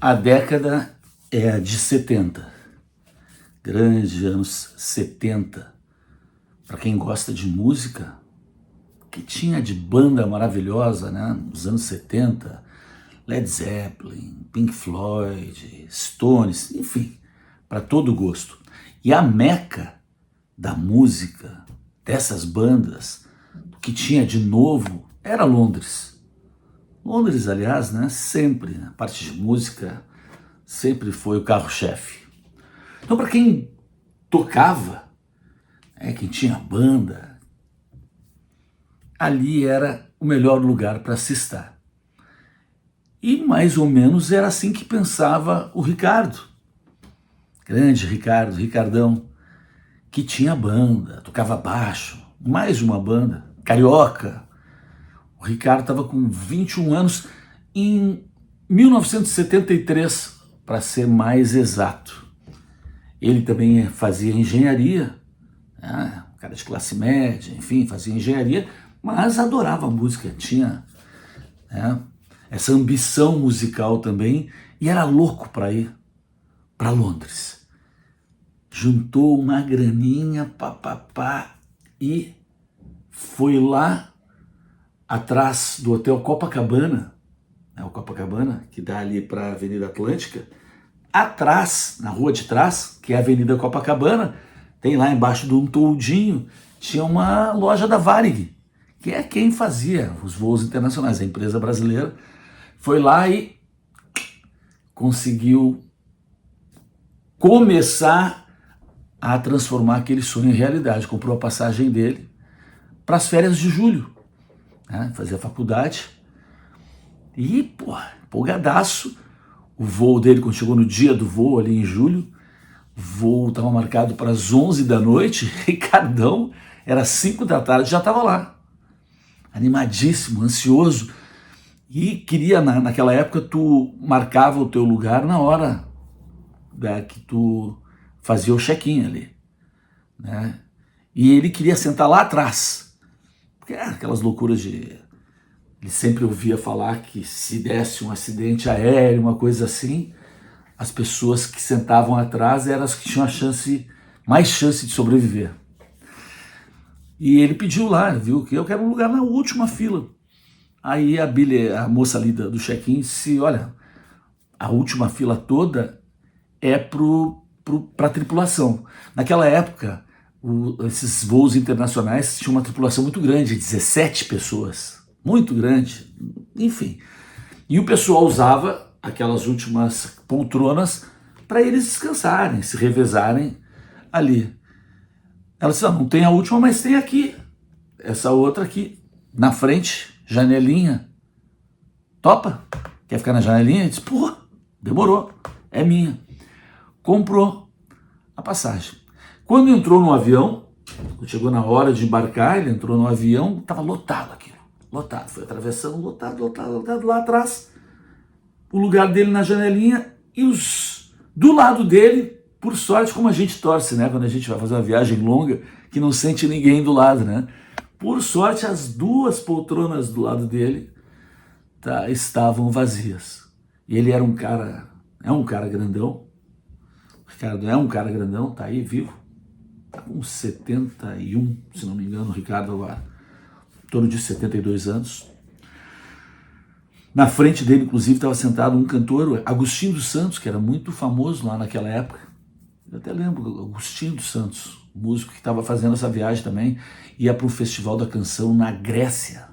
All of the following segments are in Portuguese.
A década é a de 70, grandes anos 70. Para quem gosta de música, que tinha de banda maravilhosa, né? Nos anos 70, Led Zeppelin, Pink Floyd, Stones, enfim, para todo gosto. E a meca da música, dessas bandas, do que tinha de novo, era Londres. Londres, aliás, né, sempre, na parte de música, sempre foi o carro-chefe. Então, para quem tocava, quem tinha banda, ali era o melhor lugar para se estar. E mais ou menos era assim que pensava o Ricardo. Grande Ricardo, Ricardão, que tinha banda, tocava baixo, mais de uma banda, carioca. O Ricardo estava com 21 anos em 1973, para ser mais exato. Ele também fazia engenharia, né? Um cara de classe média, enfim, fazia engenharia, mas adorava a música, tinha, né, essa ambição musical também, e era louco para ir para Londres. Juntou uma graninha, papapá, e foi lá atrás do Hotel Copacabana, né, o Copacabana, que dá ali para a Avenida Atlântica, atrás, na rua de trás, que é a Avenida Copacabana, tem lá embaixo de um toldinho, tinha uma loja da Varig, que é quem fazia os voos internacionais, a empresa brasileira. Foi lá e conseguiu começar a transformar aquele sonho em realidade. Comprou a passagem dele para as férias de julho, né? Fazia faculdade e, pô, empolgadaço. O voo dele, quando chegou no dia do voo, ali em julho, o voo estava marcado para as 11 da noite, Ricardão, era 5 da tarde, já estava lá, animadíssimo, ansioso, e queria, naquela época, tu marcava o teu lugar na hora, né, que tu fazia o check-in ali, né? E ele queria sentar lá atrás, porque aquelas loucuras de... Ele sempre ouvia falar que se desse um acidente aéreo, uma coisa assim, as pessoas que sentavam atrás eram as que tinham mais chance de sobreviver. E ele pediu lá, viu, que eu quero um lugar na última fila. Aí a moça ali do check-in disse, olha, a última fila toda é para a tripulação. Naquela época, esses voos internacionais tinham uma tripulação muito grande, 17 pessoas. Muito grande, enfim. E o pessoal usava aquelas últimas poltronas para eles descansarem, se revezarem ali. Ela disse, não tem a última, mas tem aqui, essa outra aqui, na frente, janelinha. Topa? Quer ficar na janelinha? Ele disse, pô, demorou, é minha. Comprou a passagem. Quando entrou no avião, chegou na hora de embarcar, ele entrou no avião, estava lotado aquilo. Lotado, foi atravessando, lotado, lá atrás, o lugar dele na janelinha e do lado dele, por sorte, como a gente torce, né, quando a gente vai fazer uma viagem longa, que não sente ninguém do lado, né, por sorte as duas poltronas do lado dele estavam vazias, e ele era um cara grandão, o Ricardo é um cara grandão, tá aí vivo, tá com 71, se não me engano, o Ricardo agora, em torno de 72 anos. Na frente dele, inclusive, estava sentado um cantor, Agostinho dos Santos, que era muito famoso lá naquela época. Eu até lembro, Agostinho dos Santos, músico que estava fazendo essa viagem também, ia para um festival da canção na Grécia,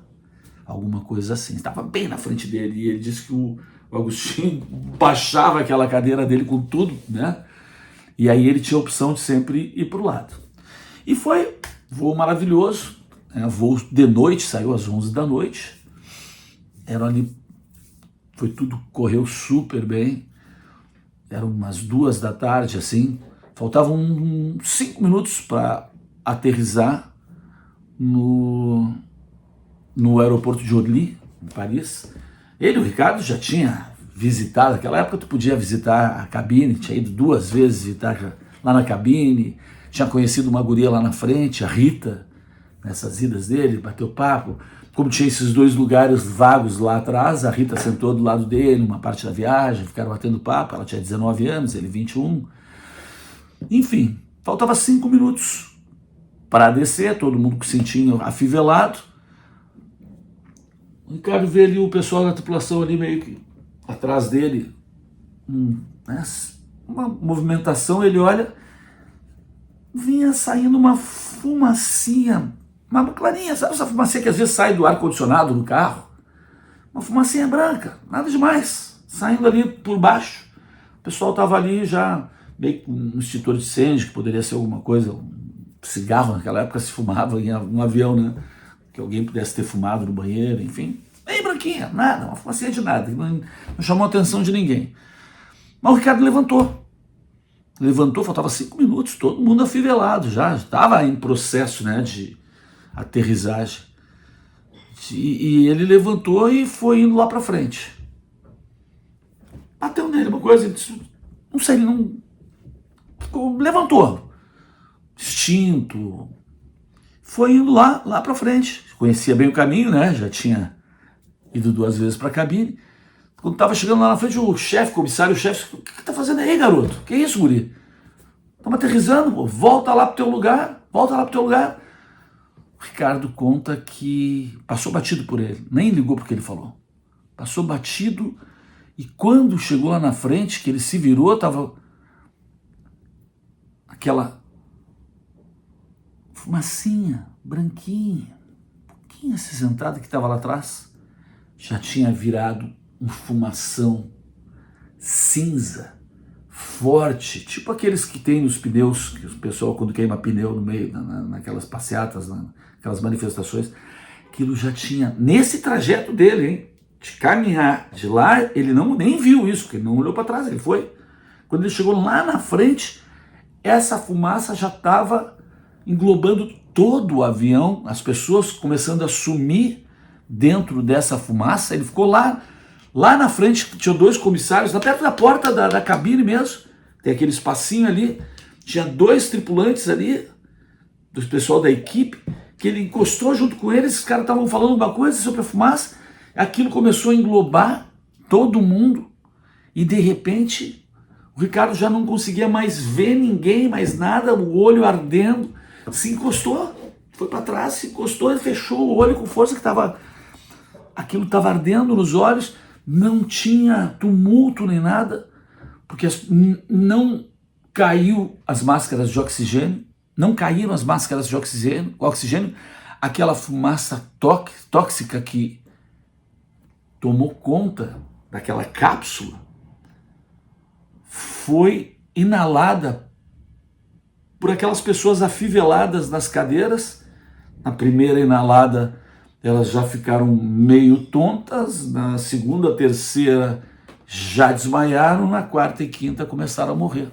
alguma coisa assim. Estava bem na frente dele e ele disse que o Agostinho baixava aquela cadeira dele com tudo, né? E aí ele tinha a opção de sempre ir para o lado. E foi voo maravilhoso. Voo de noite, saiu às 11 da noite, correu super bem, eram umas 2 da tarde, assim, faltavam 5 minutos para aterrissar no aeroporto de Orly, em Paris. O Ricardo, já tinha visitado, naquela época tu podia visitar a cabine, tinha ido 2 vezes visitar lá na cabine, tinha conhecido uma guria lá na frente, a Rita, nessas idas dele, bateu papo, como tinha esses dois lugares vagos lá atrás, a Rita sentou do lado dele, uma parte da viagem, ficaram batendo papo, ela tinha 19 anos, ele 21. Enfim, faltava 5 minutos para descer, todo mundo com o cintinho afivelado. O Ricardo vê ali o pessoal da tripulação ali meio que atrás dele, uma movimentação, ele olha, vinha saindo uma fumacinha, uma clarinha, sabe essa fumacinha que às vezes sai do ar-condicionado no carro? Uma fumacinha branca, nada demais, saindo ali por baixo. O pessoal estava ali já meio com um extintor de incêndio, que poderia ser alguma coisa, um cigarro naquela época se fumava em um avião, né? Que alguém pudesse ter fumado no banheiro, enfim. Bem branquinha, nada, uma fumacinha de nada, não chamou a atenção de ninguém. Mas o Ricardo levantou, faltava 5 minutos, todo mundo afivelado já estava em processo, né, de aterrissagem. E ele levantou e foi indo lá para frente. Bateu nele uma coisa, não sei, ele não... levantou, instinto, foi indo lá para frente. Conhecia bem o caminho, né, já tinha ido 2 vezes para a cabine. Quando estava chegando lá na frente, o comissário-chefe, o que tá fazendo aí, garoto? Que isso, guri? Estamos aterrissando, pô. Volta lá pro teu lugar. O Ricardo conta que passou batido por ele, nem ligou porque ele falou. Passou batido e quando chegou lá na frente, que ele se virou, tava aquela fumacinha branquinha, um pouquinho acinzentada que estava lá atrás, já tinha virado um fumação cinza, forte, tipo aqueles que tem nos pneus, que o pessoal quando queima pneu no meio, naquelas passeatas, naquelas manifestações, aquilo já tinha, nesse trajeto dele, hein, de caminhar de lá, ele nem viu isso, porque ele não olhou para trás, ele foi. Quando ele chegou lá na frente, essa fumaça já estava englobando todo o avião, as pessoas começando a sumir dentro dessa fumaça. Ele ficou lá na frente, tinha 2 comissários, lá perto da porta da cabine mesmo, tem aquele espacinho ali, tinha 2 tripulantes ali, do pessoal da equipe, que ele encostou junto com eles, os caras estavam falando uma coisa sobre a fumaça, aquilo começou a englobar todo mundo, e de repente o Ricardo já não conseguia mais ver ninguém, mais nada, o olho ardendo, se encostou, foi para trás, se encostou e fechou o olho com força, que aquilo estava ardendo nos olhos. Não tinha tumulto nem nada, porque não caiu as máscaras de oxigênio, não caíram as máscaras de oxigênio, aquela fumaça tóxica que tomou conta daquela cápsula foi inalada por aquelas pessoas afiveladas nas cadeiras. Na primeira inalada, elas já ficaram meio tontas, na segunda, terceira já desmaiaram, na quarta e quinta começaram a morrer.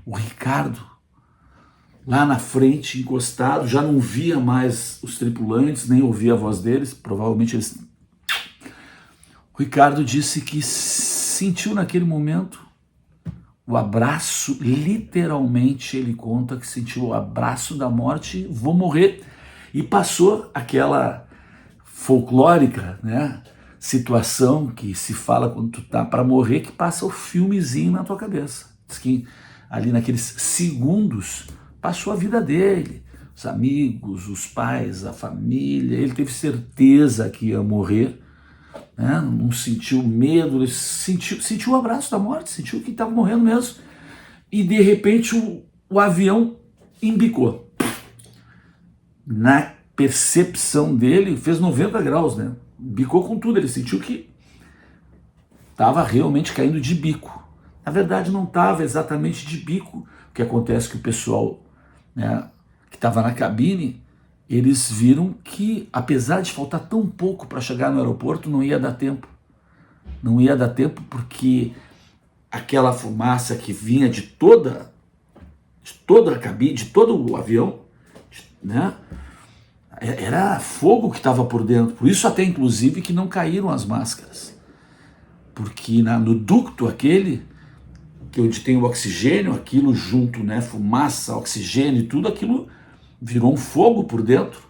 O Ricardo, lá na frente, encostado, já não via mais os tripulantes, nem ouvia a voz deles, provavelmente eles... O Ricardo disse que sentiu naquele momento o abraço, literalmente ele conta que sentiu o abraço da morte, vou morrer. E passou aquela folclórica, né, situação que se fala quando tu tá para morrer, que passa o filmezinho na tua cabeça. Diz que ali naqueles segundos passou a vida dele, os amigos, os pais, a família. Ele teve certeza que ia morrer, né, não sentiu medo, ele sentiu o abraço da morte, sentiu que estava morrendo mesmo. E de repente o avião embicou. Na percepção dele, fez 90 graus, né? Bicou com tudo, ele sentiu que estava realmente caindo de bico. Na verdade, não estava exatamente de bico. O que acontece é que o pessoal, né, que estava na cabine, eles viram que, apesar de faltar tão pouco para chegar no aeroporto, não ia dar tempo. Não ia dar tempo porque aquela fumaça que vinha de toda a cabine, de todo o avião, né? Era fogo que estava por dentro, por isso até inclusive que não caíram as máscaras, porque no ducto aquele, que onde tem o oxigênio, aquilo junto, né, fumaça, oxigênio e tudo, aquilo virou um fogo por dentro,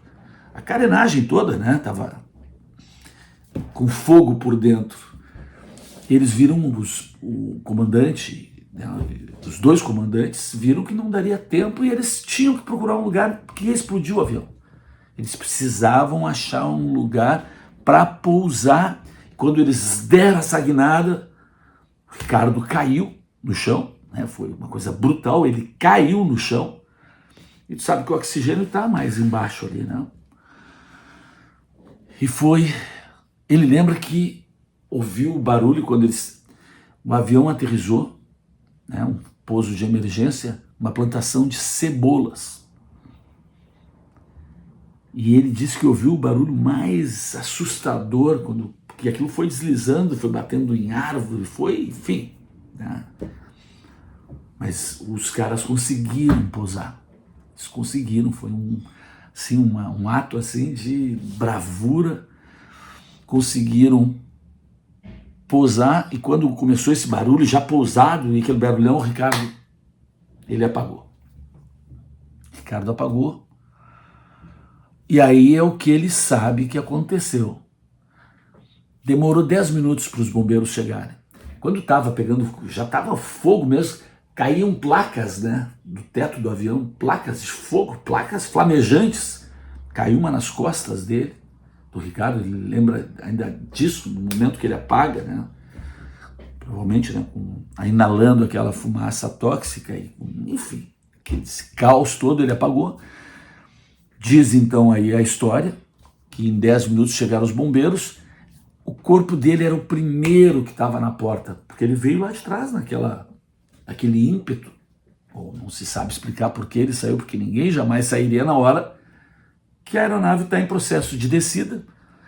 a carenagem toda, né? Tava com fogo por dentro. Eles viram o comandante, né, os dois comandantes viram que não daria tempo e eles tinham que procurar um lugar que ia explodir o avião. Eles precisavam achar um lugar para pousar. Quando eles deram essa guinada, o Ricardo caiu no chão, né? Foi uma coisa brutal, ele caiu no chão. E tu sabe que o oxigênio está mais embaixo ali, né? E foi... Ele lembra que ouviu o barulho quando o avião aterrissou, né? Um pouso de emergência, uma plantação de cebolas. E ele disse que ouviu o barulho mais assustador, porque aquilo foi deslizando, foi batendo em árvore, foi, enfim, né? Mas os caras conseguiram pousar. Eles conseguiram, foi um ato assim de bravura. Conseguiram pousar, e quando começou esse barulho, já pousado, e aquele barulhão, o Ricardo, ele apagou. Ricardo apagou. E aí é o que ele sabe que aconteceu. Demorou 10 minutos para os bombeiros chegarem. Quando estava pegando, já estava fogo mesmo, caíam placas, né, do teto do avião, placas de fogo, placas flamejantes. Caiu uma nas costas dele, do Ricardo, ele lembra ainda disso, no momento que ele apaga, né, provavelmente, né, inalando aquela fumaça tóxica, e, enfim, aquele caos todo ele apagou. Diz então aí a história, que em 10 minutos chegaram os bombeiros, o corpo dele era o primeiro que estava na porta, porque ele veio lá de trás, aquele ímpeto, ou não se sabe explicar por que ele saiu, porque ninguém jamais sairia na hora que a aeronave está em processo de descida,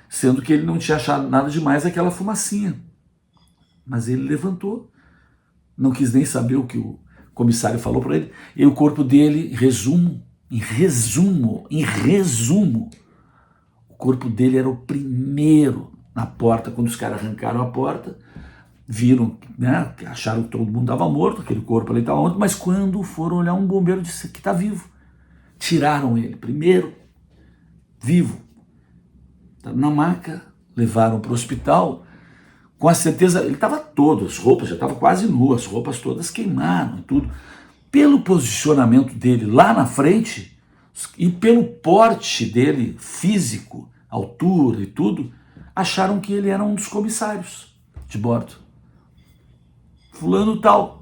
sendo que ele não tinha achado nada demais aquela fumacinha. Mas ele levantou, não quis nem saber o que o comissário falou para ele, e o corpo dele, em resumo, o corpo dele era o primeiro na porta. Quando os caras arrancaram a porta, viram, né, acharam que todo mundo estava morto, aquele corpo ali estava morto, mas quando foram olhar, um bombeiro disse que está vivo. Tiraram ele, primeiro, vivo, na maca, levaram para o hospital, com a certeza, ele estava todo, as roupas já estavam quase nuas, as roupas todas queimaram e tudo. Pelo posicionamento dele lá na frente e pelo porte dele físico, altura e tudo, acharam que ele era um dos comissários de bordo. Fulano tal.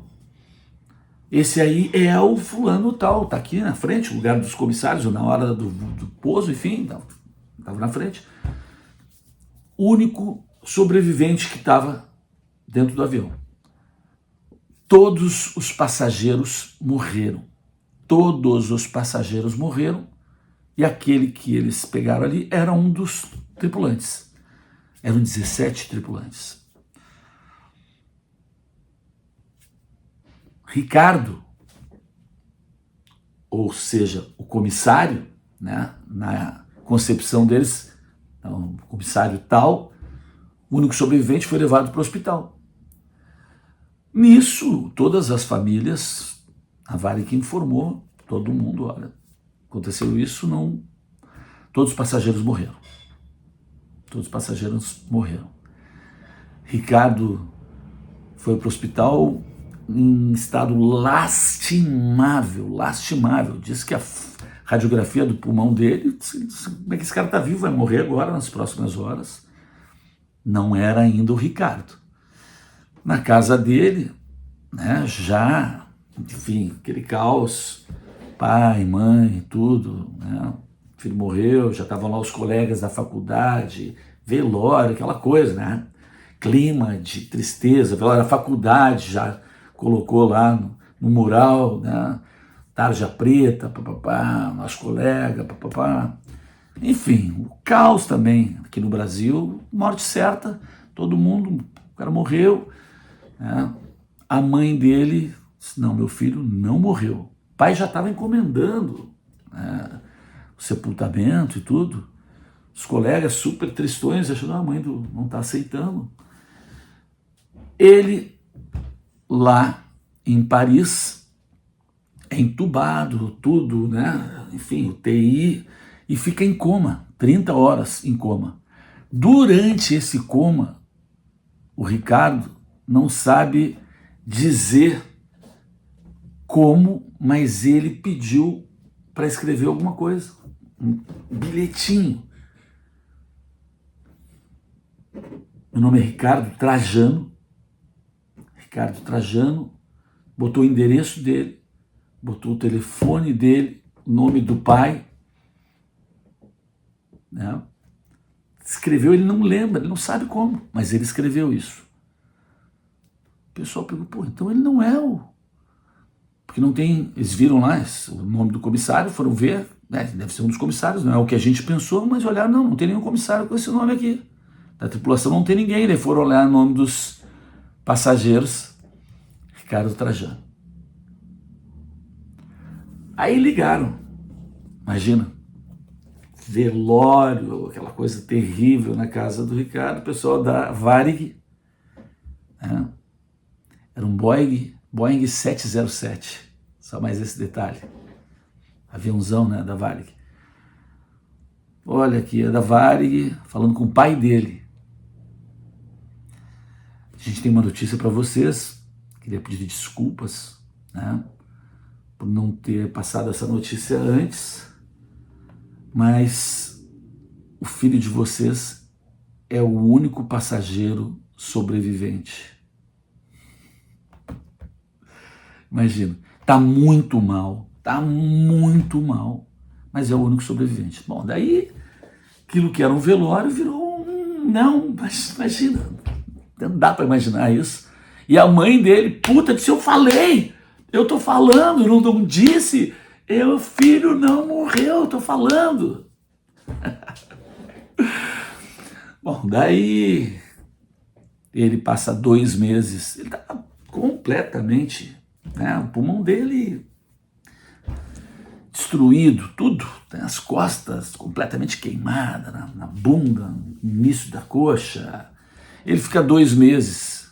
Esse aí é o fulano tal, tá aqui na frente, o lugar dos comissários, na hora do pouso, enfim, estava na frente. O único sobrevivente que estava dentro do avião. Todos os passageiros morreram. Todos os passageiros morreram, e aquele que eles pegaram ali era um dos tripulantes. Eram 17 tripulantes. Ricardo, ou seja, o comissário, né, na concepção deles, o comissário tal, o único sobrevivente, foi levado para o hospital. Nisso, todas as famílias, a Varig informou todo mundo, olha, aconteceu isso, não... Todos os passageiros morreram. Todos os passageiros morreram. Ricardo foi para o hospital em estado lastimável. Diz que a radiografia do pulmão dele, como é que esse cara está vivo, vai morrer agora, nas próximas horas. Não era ainda o Ricardo. Na casa dele, né, já, enfim, aquele caos, pai, mãe, tudo, né, o filho morreu, já estavam lá os colegas da faculdade, velório, aquela coisa, né, clima de tristeza, velório, a faculdade já colocou lá no mural, né, tarja preta, papapá, nós colegas, papapá, enfim, o caos também, aqui no Brasil, morte certa, todo mundo, o cara morreu, né? A mãe dele disse, não, meu filho não morreu. O pai já estava encomendando, né, o sepultamento e tudo. Os colegas super tristões, achando a mãe não está aceitando. Ele, lá em Paris, é entubado, tudo, né? Enfim, UTI, e fica em coma, 30 horas em coma. Durante esse coma, o Ricardo não sabe dizer como, mas ele pediu para escrever alguma coisa, um bilhetinho. Meu nome é Ricardo Trajano. Ricardo Trajano botou o endereço dele, botou o telefone dele, o nome do pai, né? Escreveu, ele não lembra, ele não sabe como, mas ele escreveu isso. O pessoal perguntou, pô, então ele não é o... Porque não tem, eles viram lá o nome do comissário, foram ver, né, deve ser um dos comissários, não é o que a gente pensou, mas olharam, não tem nenhum comissário com esse nome aqui. Da tripulação não tem ninguém, eles foram olhar o nome dos passageiros, Ricardo Trajano. Aí ligaram, imagina, velório, aquela coisa terrível na casa do Ricardo, o pessoal da Varig, né? Era um Boeing 707, só mais esse detalhe, aviãozão, né, da Varig. Olha aqui, é da Varig, falando com o pai dele. A gente tem uma notícia para vocês, queria pedir desculpas, né, por não ter passado essa notícia antes, mas o filho de vocês é o único passageiro sobrevivente. Imagina, tá muito mal, mas é o único sobrevivente. Bom, daí aquilo que era um velório virou um... Não, mas imagina, não dá para imaginar isso. E a mãe dele, puta, disse, eu falei, eu tô falando, não disse, o filho não morreu, eu tô falando. Bom, daí ele passa 2 meses, ele tá completamente, né, o pulmão dele destruído, tudo, tem as costas completamente queimadas, na bunda, no início da coxa. Ele fica 2 meses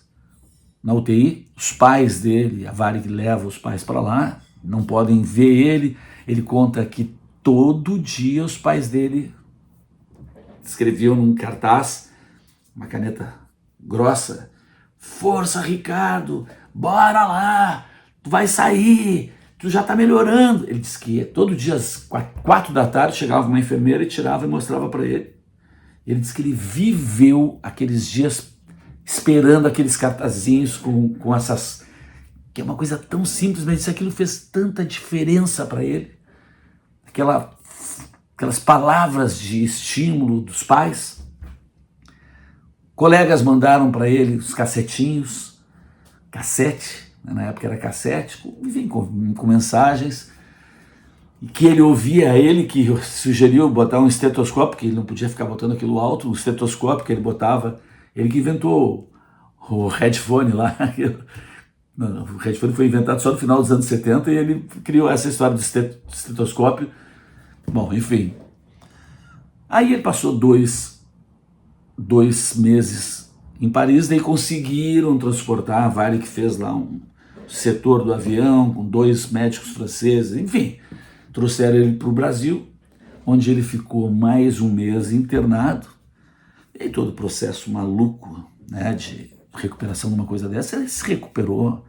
na UTI, os pais dele, a Varig leva os pais para lá, não podem ver ele conta que todo dia os pais dele escreviam num cartaz, uma caneta grossa, força Ricardo, bora lá, tu vai sair, tu já tá melhorando. Ele disse que todo dia às 4 da tarde chegava uma enfermeira e tirava e mostrava para ele. Ele disse que ele viveu aqueles dias esperando aqueles cartazinhos com essas... que é uma coisa tão simples, mas isso aquilo fez tanta diferença para ele. Aquelas palavras de estímulo dos pais. Colegas mandaram para ele os cassetinhos, cassete, na época era cassete, enfim, com mensagens, e que ele ouvia, ele que sugeriu botar um estetoscópio, que ele não podia ficar botando aquilo alto, o estetoscópio que ele botava, ele que inventou o headphone lá. O headphone foi inventado só no final dos anos 70 e ele criou essa história do estetoscópio. Bom, enfim. Aí ele passou 2 meses em Paris, daí conseguiram transportar, a Varig que fez lá um setor do avião, com 2 médicos franceses, enfim, trouxeram ele para o Brasil, onde ele ficou mais 1 mês internado, e todo o processo maluco, né, de recuperação de uma coisa dessa, ele se recuperou,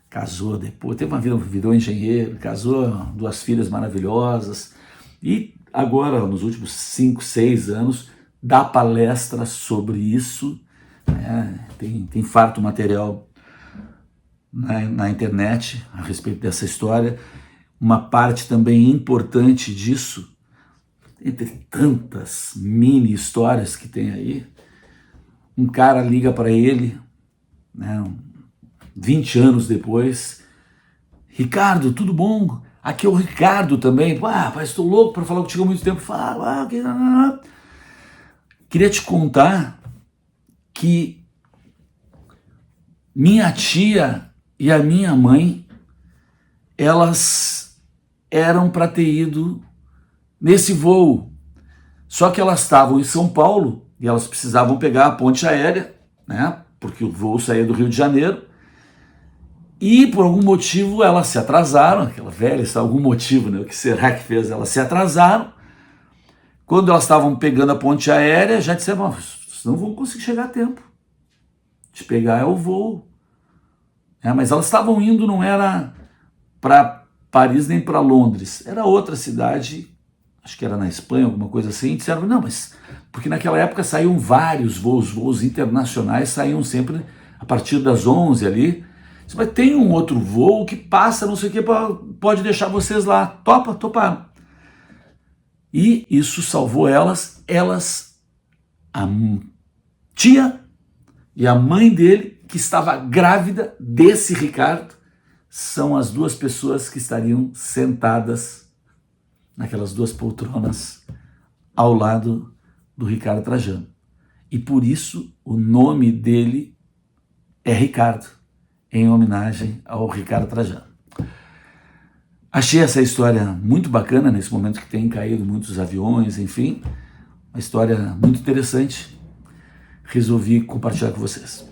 casou depois, teve uma vida, virou engenheiro, casou, 2 filhas maravilhosas, e agora, nos últimos 5, 6 anos, dá palestra sobre isso, né? Tem farto material na internet a respeito dessa história. Uma parte também importante disso, entre tantas mini histórias que tem aí, um cara liga para ele, né, 20 anos depois, Ricardo, tudo bom? Aqui é o Ricardo também. Mas estou louco para falar contigo há muito tempo. Fala, queria te contar que minha tia e a minha mãe, elas eram para ter ido nesse voo. Só que elas estavam em São Paulo e elas precisavam pegar a ponte aérea, né? Porque o voo saía do Rio de Janeiro. E por algum motivo elas se atrasaram, aquela velha, algum motivo, né? O que será que fez? Elas se atrasaram Quando elas estavam pegando a ponte aérea, já disseram, vocês não vão conseguir chegar a tempo. De pegar é o voo. Mas elas estavam indo, não era para Paris nem para Londres, era outra cidade, acho que era na Espanha, alguma coisa assim, e disseram, não, mas... Porque naquela época saíam vários voos internacionais saíam sempre a partir das 11 ali. Mas tem um outro voo que passa, não sei o que, pode deixar vocês lá. Toparam. E isso salvou elas, a tia e a mãe dele, que estava grávida desse Ricardo, são as duas pessoas que estariam sentadas naquelas duas poltronas ao lado do Ricardo Trajano. E por isso o nome dele é Ricardo, em homenagem ao Ricardo Trajano. Achei essa história muito bacana, nesse momento que tem caído muitos aviões, enfim, uma história muito interessante. Resolvi compartilhar com vocês.